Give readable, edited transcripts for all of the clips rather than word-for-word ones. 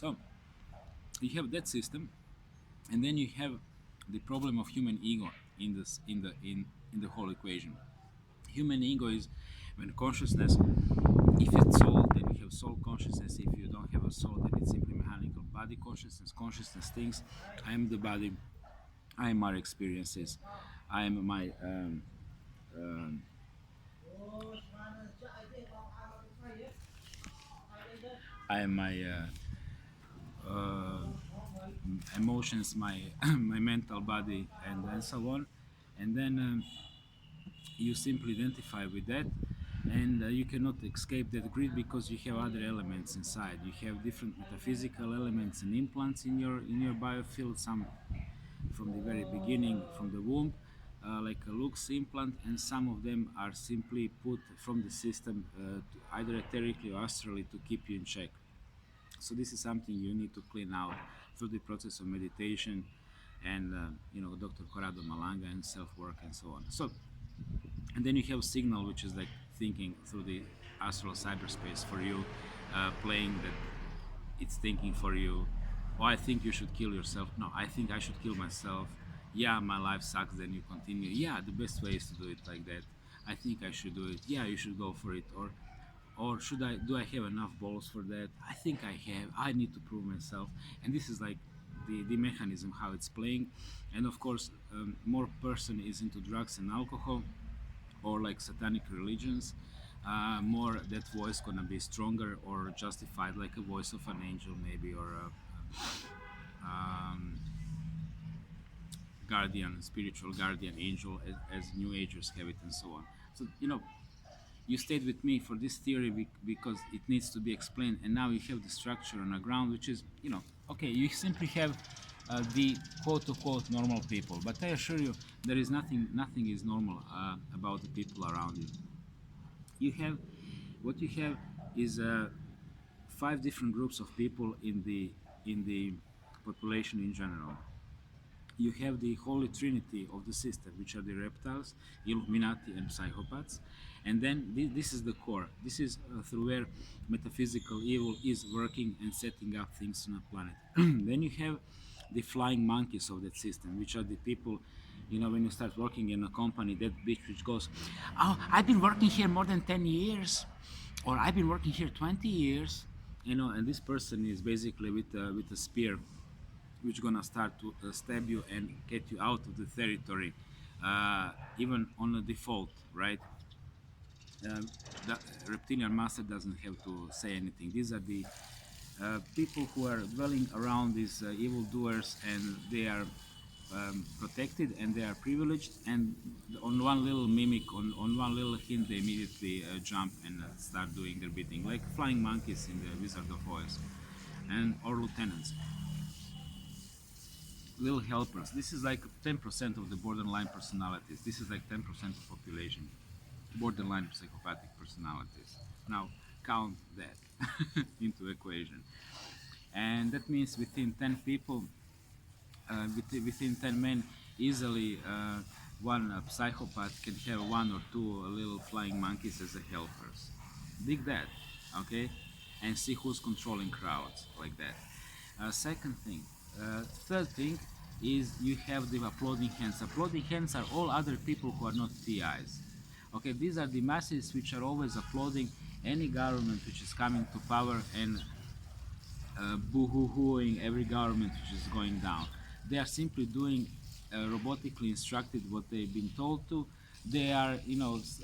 So you have that system, and then you have the problem of human ego in the whole equation. Human ego is when consciousness, if it's soul, then you have soul consciousness. If you don't have a soul, then it's simply mechanical body consciousness. Consciousness thinks, I am the body, I am my experiences, I am my I am my uh, emotions, my my mental body, and so on. And then you simply identify with that, and you cannot escape that grid because you have other elements inside. You have different metaphysical elements and implants in your biofield, some from the very beginning, from the womb, like a lux implant, and some of them are simply put from the system either etherically or astrally to keep you in check. So this is something you need to clean out through the process of meditation and Dr. Corrado Malanga and self-work and so on. So, and then you have signal, which is like thinking through the astral cyberspace for you, playing that it's thinking for you. Oh, I think you should kill yourself. No, I think I should kill myself. Yeah, my life sucks. Then you continue. Yeah, the best way is to do it like that. I think I should do it. Yeah, you should go for it. Or should I? Do I have enough balls for that? I think I have. I need to prove myself. And this is like the mechanism how it's playing. And of course, more person is into drugs and alcohol, or like satanic religions, more that voice gonna be stronger or justified, like a voice of an angel maybe, or a guardian, spiritual guardian angel, as New Agers have it, and so on. So you stayed with me for this theory because it needs to be explained, and now you have the structure on the ground, which is okay. You simply have the quote-unquote normal people, but I assure you there is nothing is normal about the people around you. You have what you have is five different groups of people in the population in general. You have the holy trinity of the system, which are the reptiles, Illuminati, and psychopaths. And then this is the core. This is through where metaphysical evil is working and setting up things on a planet. Then you have the flying monkeys of that system, which are the people, when you start working in a company, that bitch which goes, oh, I've been working here more than 10 years, or I've been working here 20 years, and this person is basically with a spear, which gonna start to stab you and get you out of the territory, even on a default, right? The reptilian master doesn't have to say anything. These are the people who are dwelling around these evildoers, and they are protected and they are privileged. And on one little mimic, on one little hint, they immediately jump and start doing their bidding, like flying monkeys in the Wizard of Oz, and or lieutenants, little helpers. This is like 10% of the borderline personalities. This is like 10% of population, borderline psychopathic personalities. Now count that into equation, and that means within 10 people, within 10 men, easily one psychopath can have one or two little flying monkeys as a helpers. Dig that, okay, and see who's controlling crowds like that. Second thing, third thing is you have the applauding hands. Applauding hands are all other people who are not TIs. Okay, these are the masses which are always applauding any government which is coming to power and boo-hoo-hooing every government which is going down. They are simply doing robotically instructed what they've been told to. They are,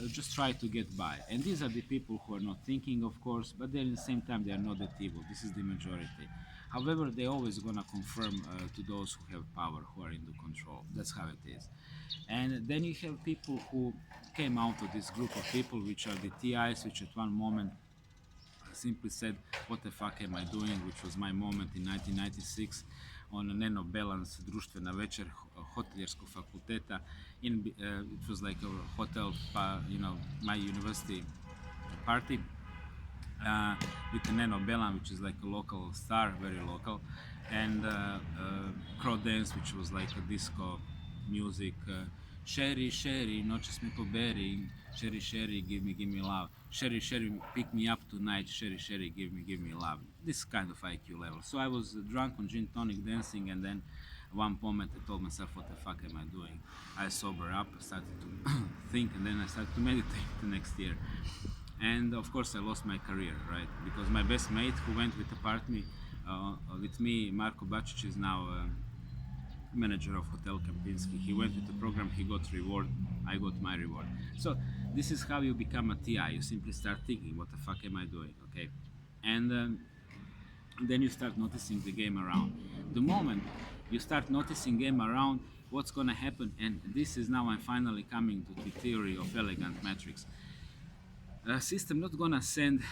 just try to get by. And these are the people who are not thinking, of course, but then at the same time they are not that evil. This is the majority. However, they're always gonna confirm to those who have power, who are in the control. That's how it is. And then you have people who came out of this group of people, which are the TIs, which at one moment simply said, what the fuck am I doing, which was my moment in 1996 on Neno Balance društvena večer hoteljerskog fakulteta. It was like a hotel, my university party, with the Neno Belan, which is like a local star, very local, and Crow Dance, which was like a disco music, Sherry, Sherry, noches me poberi. Sherry, Sherry, give me love. Sherry, Sherry, pick me up tonight. Sherry, Sherry, give me love. This kind of IQ level. So I was drunk on gin tonic dancing, and then at one moment I told myself, what the fuck am I doing? I sober up, started to think, and then I started to meditate the next year. And of course I lost my career, right? Because my best mate who went with me, Marko Bačić, is now manager of Hotel Kempinski. He went with the program, he got reward, I got my reward. So this is how you become a TI. You simply start thinking, what the fuck am I doing? Okay, and then you start noticing the game around. The moment you start noticing game around, what's gonna happen? And this is now I'm finally coming to the theory of elegant metrics. A system not gonna send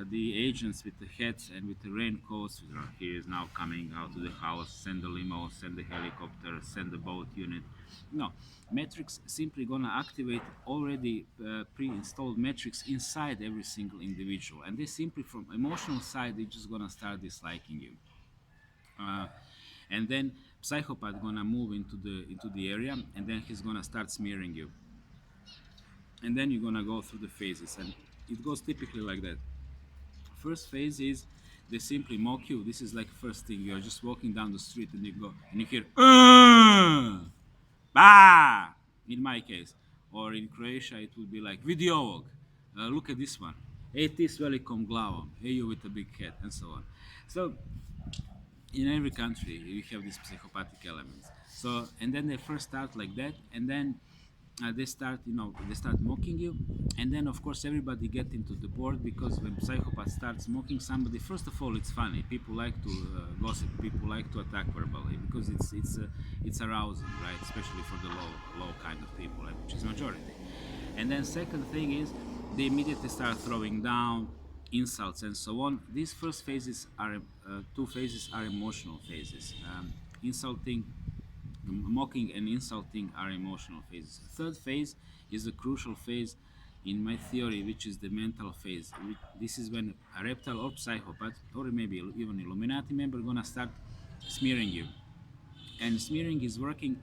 the agents with the hats and with the raincoats. He is now coming out to the house, send the limo, send the helicopter, send the boat unit. No, metrics simply gonna activate already pre-installed metrics inside every single individual, and they simply from emotional side they're just gonna start disliking you. Uh, and then psychopath gonna move into the area, and then he's gonna start smearing you, and then you're gonna go through the phases, and it goes typically like that. First phase is they simply mock you. This is like first thing, you're just walking down the street and you go and you hear bah, in my case, or in Croatia it would be like vidi ovog, look at this one, hey ti s velikom glavom, hey you with a big head, and so on. So in every country you have these psychopathic elements. So and then they first start like that, and then they start, they start mocking you, and then of course everybody get into the board, because when psychopath starts mocking somebody, first of all it's funny, people like to gossip, people like to attack verbally, because it's arousing, right? Especially for the low kind of people, which is majority. And then second thing is they immediately start throwing down insults and so on. These first phases are two phases are emotional phases. Insulting, mocking and insulting are emotional phases. Third phase is the crucial phase in my theory, which is the mental phase. This is when a reptile or psychopath, or maybe even Illuminati member, gonna start smearing you. And smearing is working.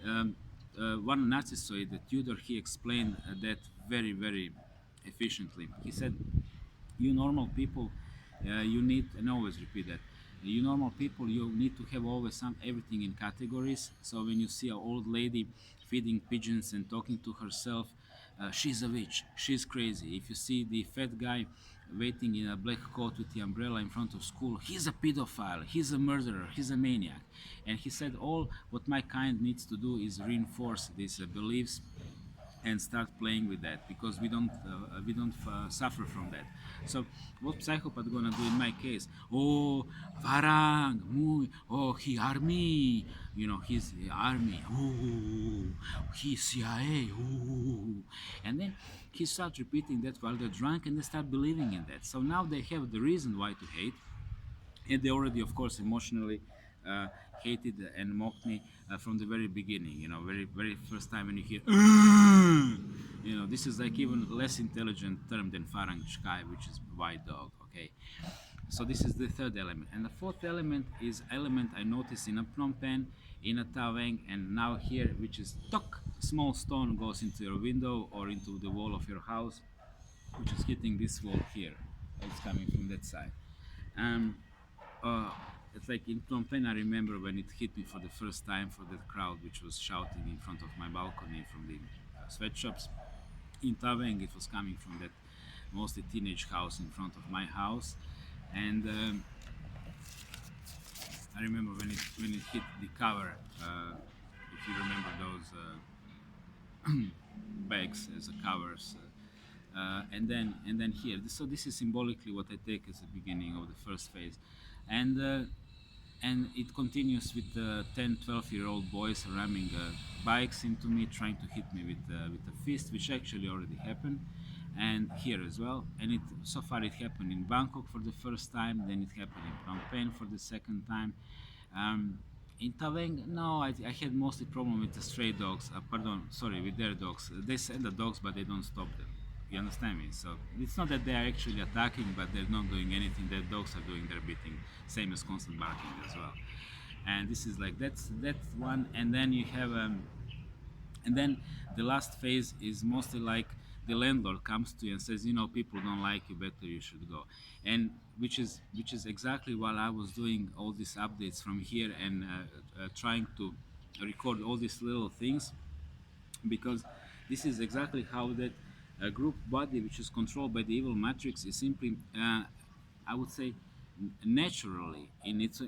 One narcissoid, the Tudor, he explained that very efficiently. He said, you normal people, you need, and I always repeat that, you normal people, you need to have always everything in categories. So when you see an old lady feeding pigeons and talking to herself, she's a witch, she's crazy. If you see the fat guy waiting in a black coat with the umbrella in front of school, he's a pedophile, he's a murderer, he's a maniac. And he said, all what my kind needs to do is reinforce these beliefs and start playing with that, because we don't suffer from that. So what psychopath gonna do in my case? Oh, Farang, oh, he army, he's army. Oh, he's CIA. Oh, and then he starts repeating that while they're drunk, and they start believing in that. So now they have the reason why to hate, and they already, of course, emotionally hated and mocked me from the very beginning. Very first time when you hear, this is like even less intelligent term than Farangchkai, which is white dog. Okay, so this is the third element, and the fourth element is element I noticed in a Phnom Penh, in a Taweng, and now here, which is tok, small stone goes into your window or into the wall of your house, which is hitting this wall here. It's coming from that side. Uh, it's like in Phnom Penh, I remember when it hit me for the first time, for that crowd which was shouting in front of my balcony from the sweatshops. In Taweng, it was coming from that mostly teenage house in front of my house, and I remember when it hit the cover. If you remember those bags as a covers. And then here. So this is symbolically what I take as the beginning of the first phase, and it continues with 10, 12-year-old boys ramming bikes into me, trying to hit me with a fist, which actually already happened, and here as well. And so far it happened in Bangkok for the first time, then it happened in Phnom Penh for the second time. In Taweng, no, I had mostly problem with the stray dogs. With their dogs. They send the dogs, but they don't stop them. You understand me? So it's not that they are actually attacking, but they're not doing anything. Their dogs are doing their beating, same as constant barking as well. And this is like that's one. And then you have And then the last phase is mostly like the landlord comes to you and says, people don't like you, better you should go. And which is exactly while I was doing all these updates from here and trying to record all these little things, because this is exactly how that group body, which is controlled by the evil matrix, is simply, I would say, naturally in its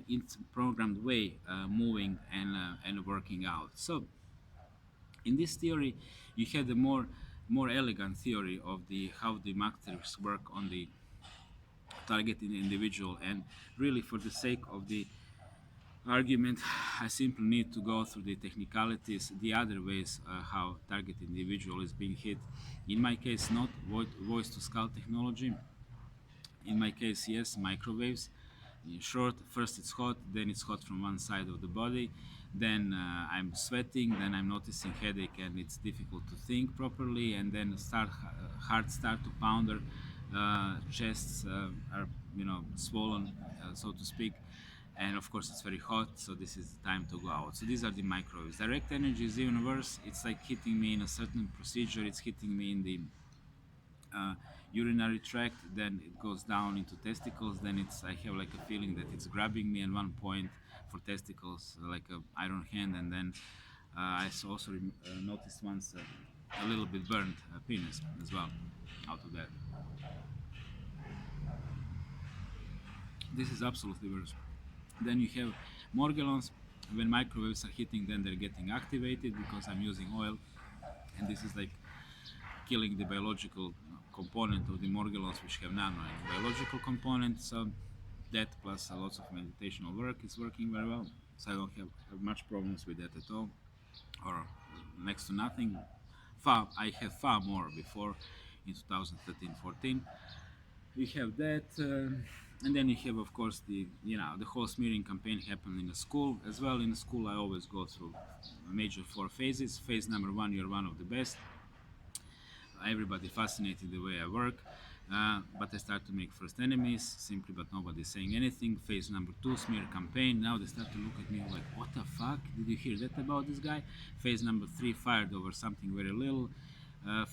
programmed way, moving and working out. So in this theory, you have the more elegant theory of the how the matrix work on the targeting individual, and really for the sake of the argument, I simply need to go through the technicalities, the other ways how target individual is being hit. In my case, not voice to skull technology. In my case, yes, microwaves. In short, first it's hot, then it's hot from one side of the body, then I'm sweating, then I'm noticing headache and it's difficult to think properly, and then heart start to pounder, chests are swollen, so to speak, and of course it's very hot, so this is the time to go out. So these are the microwaves. Direct energy is even worse. It's like hitting me in a certain procedure. It's hitting me in the urinary tract, then it goes down into testicles, then I have like a feeling that it's grabbing me at one point for testicles, like a iron hand, and then I also noticed once a little bit burned penis as well out of that. This is absolutely worse. Then you have morgellons. When microwaves are hitting, then they're getting activated because I'm using oil, and this is like killing the biological component of the morgellons, which have nano and biological component. So that plus lots of meditational work is working very well. So I don't have much problems with that at all, or next to nothing. I had far more before in 2013-14. We have that, and then you have, of course, the whole smearing campaign happened in the school as well. In the school, I always go through major 4 phases. Phase number 1, you're one of the best. Everybody fascinated the way I work, but I start to make first enemies simply, but nobody's saying anything. Phase number 2, smear campaign. Now they start to look at me like, what the fuck, did you hear that about this guy? Phase number 3, fired over something very little.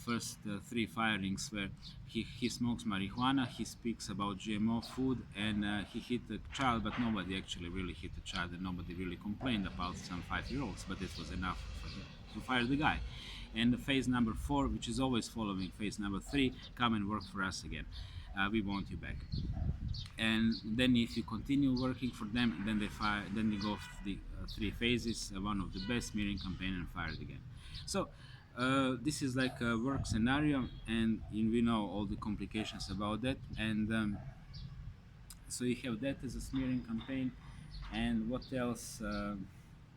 First 3 firings where he smokes marijuana, he speaks about GMO food, and he hit a child, but nobody actually really hit a child, and nobody really complained about some 5-year-olds, but it was enough for him to fire the guy. And phase number 4, which is always following phase number 3, come and work for us again. We want you back. And then if you continue working for them, then they fire. Then they go the 3 phases, one of the best, smearing campaign, and fired again. So this is like a work scenario, and we know all the complications about that. And so you have that as a smearing campaign, and what else?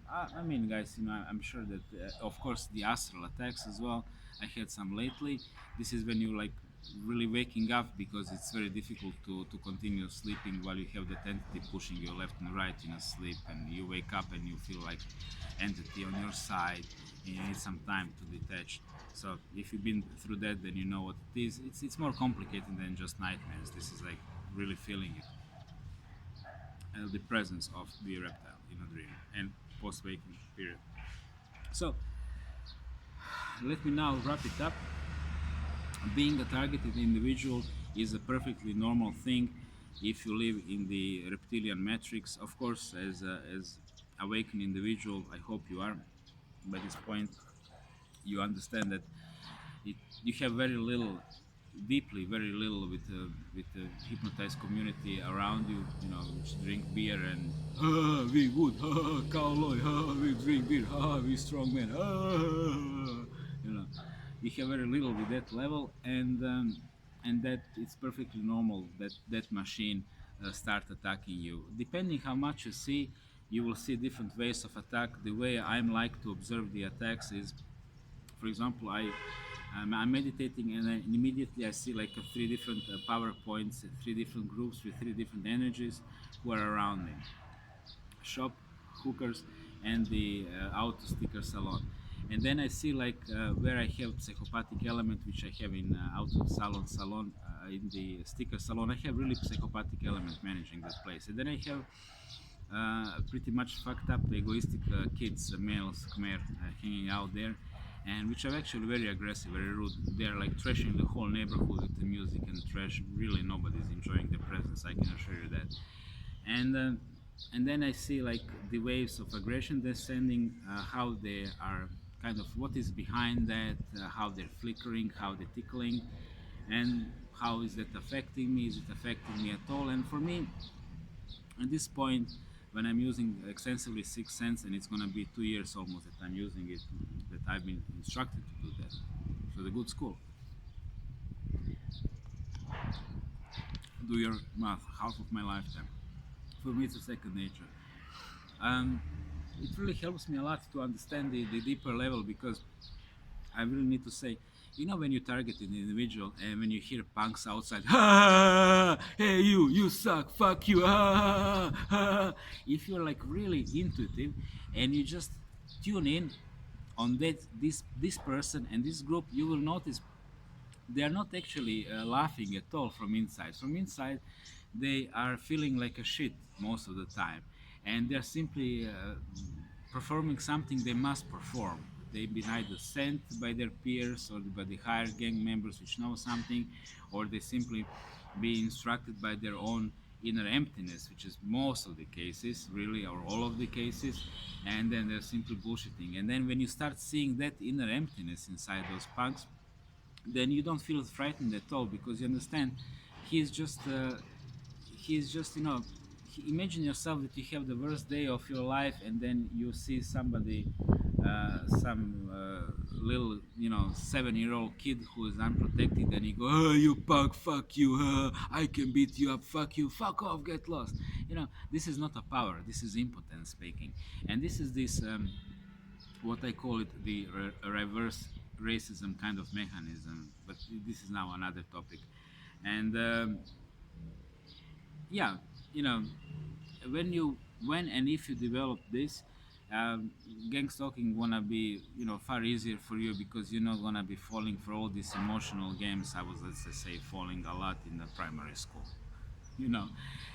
I mean, guys, I'm sure that, of course, the astral attacks as well. I had some lately. This is when you like really waking up, because it's very difficult to continue sleeping while you have that entity pushing you left and right in a sleep, and you wake up and you feel like entity on your side, and you need some time to detach. So if you've been through that, then you know what it is. It's more complicated than just nightmares. This is like really feeling it, the presence of the reptile in a dream and post-waking period. So let me now wrap it up. Being a targeted individual is a perfectly normal thing if you live in the reptilian matrix. Of course, as awakened individual, I hope you are. By this point, you understand that you have very little, deeply very little with the hypnotized community around you. Which drink beer and we good, cowboy, we drink beer, we strong man, you have very little with that level, and that it's perfectly normal that that machine start attacking you. Depending how much you see, you will see different ways of attack. The way I'm like to observe the attacks is, for example, I'm meditating, and then immediately I see like 3 different PowerPoints, 3 different groups with 3 different energies who are around me. Shop, hookers, and the auto sticker salon. And then I see like where I have psychopathic element, which I have in auto salon, in the sticker salon. I have really psychopathic element managing that place. And then I have pretty much fucked up egoistic kids, males, Khmer, hanging out there. and which are actually very aggressive, very rude. They're like trashing the whole neighborhood with the music and trash. Really, nobody's enjoying the presence. I can assure you that. And uh, and then I see like the waves of aggression descending, how they are kind of what is behind that, how they're flickering, how they're tickling, and how is that affecting me? Is it affecting me at all? And for me, at this point, when I'm using extensively Sixth Sense, and it's gonna be 2 years almost that I'm using it, that I've been instructed to do that. So the good school. Do your math, half of my lifetime. For me, it's a second nature. Um, it really helps me a lot to understand the deeper level, because I really need to say, when you target an individual and when you hear punks outside, ha, hey you suck, fuck you, ha, ha. If you're like really intuitive and you just tune in on this person and this group, you will notice they are not actually laughing at all from inside. From inside, they are feeling like a shit most of the time, and they're simply performing something they must perform. They've been either sent by their peers or by the higher gang members which know something, or they simply be instructed by their own inner emptiness, which is most of the cases, really, or all of the cases, and then they're simply bullshitting. And then when you start seeing that inner emptiness inside those punks, then you don't feel frightened at all, because you understand he's just he's just imagine yourself that you have the worst day of your life, and then you see somebody, some little 7-year-old kid who is unprotected, and you go, oh, you punk, fuck you, I can beat you up, fuck you, fuck off, get lost. This is not a power, this is impotence speaking. And this is this what I call it, the reverse racism kind of mechanism. But this is now another topic. And yeah, you know, when and if you develop this, gang stalking gonna be far easier for you, because you're not gonna be falling for all these emotional games. I was, let's just say, falling a lot in the primary school. you know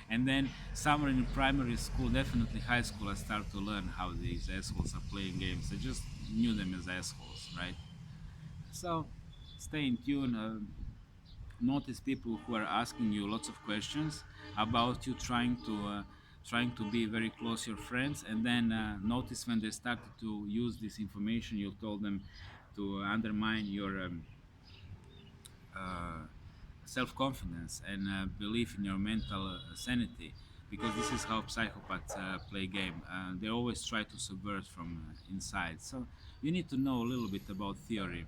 and then somewhere in primary school, definitely high school, I start to learn how these assholes are playing games. I just knew them as assholes, right? So stay in tune. Notice people who are asking you lots of questions about you, trying to be very close your friends, and then notice when they started to use this information you told them to undermine your uh, self-confidence and belief in your mental sanity, because this is how psychopaths play game. They always try to subvert from inside. So you need to know a little bit about theory,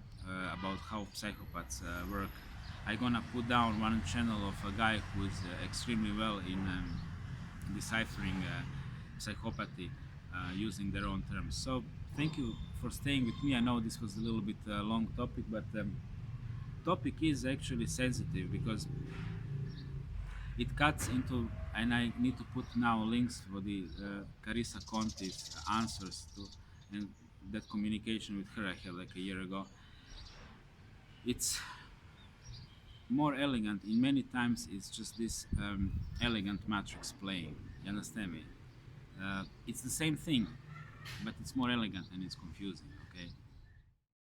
about how psychopaths work. I'm gonna put down one channel of a guy who is extremely well in deciphering psychopathy using their own terms. So thank you for staying with me. I know this was a little bit long topic, but topic is actually sensitive, because it cuts into, and I need to put now links for the Carissa Conti's answers to, and that communication with her I had like a year ago. It's more elegant. In many times, it's just this elegant matrix playing. You understand me? It's the same thing, but it's more elegant and it's confusing.